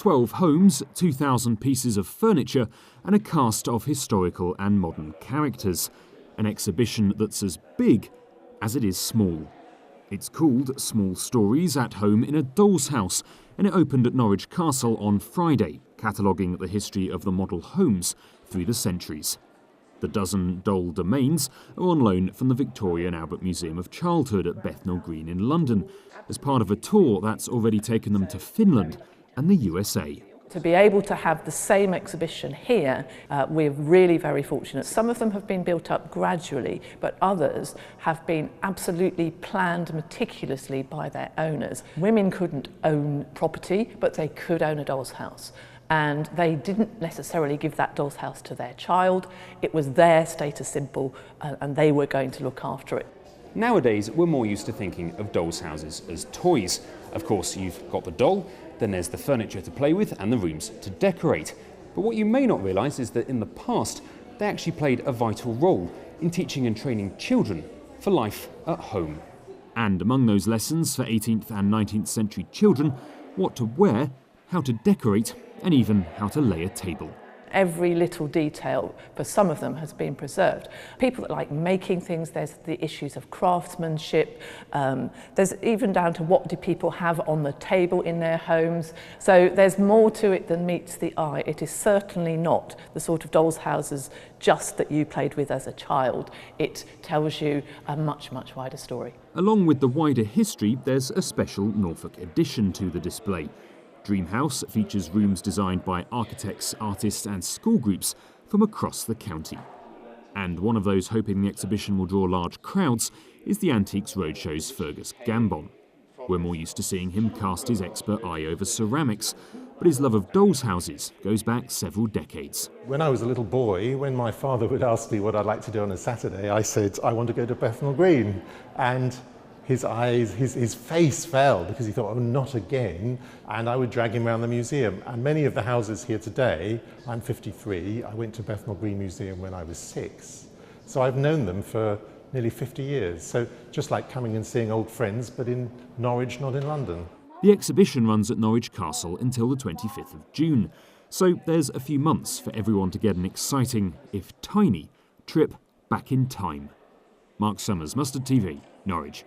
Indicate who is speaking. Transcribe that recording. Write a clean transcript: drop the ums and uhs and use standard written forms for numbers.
Speaker 1: 12 homes, 2,000 pieces of furniture and a cast of historical and modern characters. An exhibition that's as big as it is small. It's called Small Stories at Home in a Doll's House, and it opened at Norwich Castle on Friday, cataloguing the history of the model homes through the centuries. The dozen doll domains are on loan from the Victoria and Albert Museum of Childhood at Bethnal Green in London, as part of a tour that's already taken them to Finland and the USA.
Speaker 2: To be able to have the same exhibition here, we're really very fortunate. Some of them have been built up gradually, but others have been absolutely planned meticulously by their owners. Women couldn't own property, but they could own a doll's house. And they didn't necessarily give that doll's house to their child. It was their status symbol, and they were going to look after it.
Speaker 3: Nowadays, we're more used to thinking of dolls' houses as toys. Of course, you've got the doll, then there's the furniture to play with and the rooms to decorate. But what you may not realise is that in the past, they actually played a vital role in teaching and training children for life at home.
Speaker 1: And among those lessons for 18th and 19th century children, what to wear, how to decorate, and even how to lay a table.
Speaker 2: Every little detail for some of them has been preserved. People that like making things, there's the issues of craftsmanship, there's even down to what do people have on the table in their homes. So there's more to it than meets the eye. It is certainly not the sort of doll's houses just that you played with as a child. It tells you a much, much wider story.
Speaker 1: Along with the wider history, there's a special Norfolk addition to the display. Dream House features rooms designed by architects, artists and school groups from across the county. And one of those hoping the exhibition will draw large crowds is the Antiques Roadshow's Fergus Gambon. We're more used to seeing him cast his expert eye over ceramics, but his love of dolls' houses goes back several decades.
Speaker 4: When I was a little boy, when my father would ask me what I'd like to do on a Saturday, I said, I want to go to Bethnal Green. And his eyes, his face fell because he thought, oh, not again. And I would drag him around the museum. And many of the houses here today, I'm 53, I went to Bethnal Green Museum when I was 6. So I've known them for nearly 50 years. So just like coming and seeing old friends, but in Norwich, not in London.
Speaker 1: The exhibition runs at Norwich Castle until the 25th of June. So there's a few months for everyone to get an exciting, if tiny, trip back in time. Mark Summers, Mustard TV, Norwich.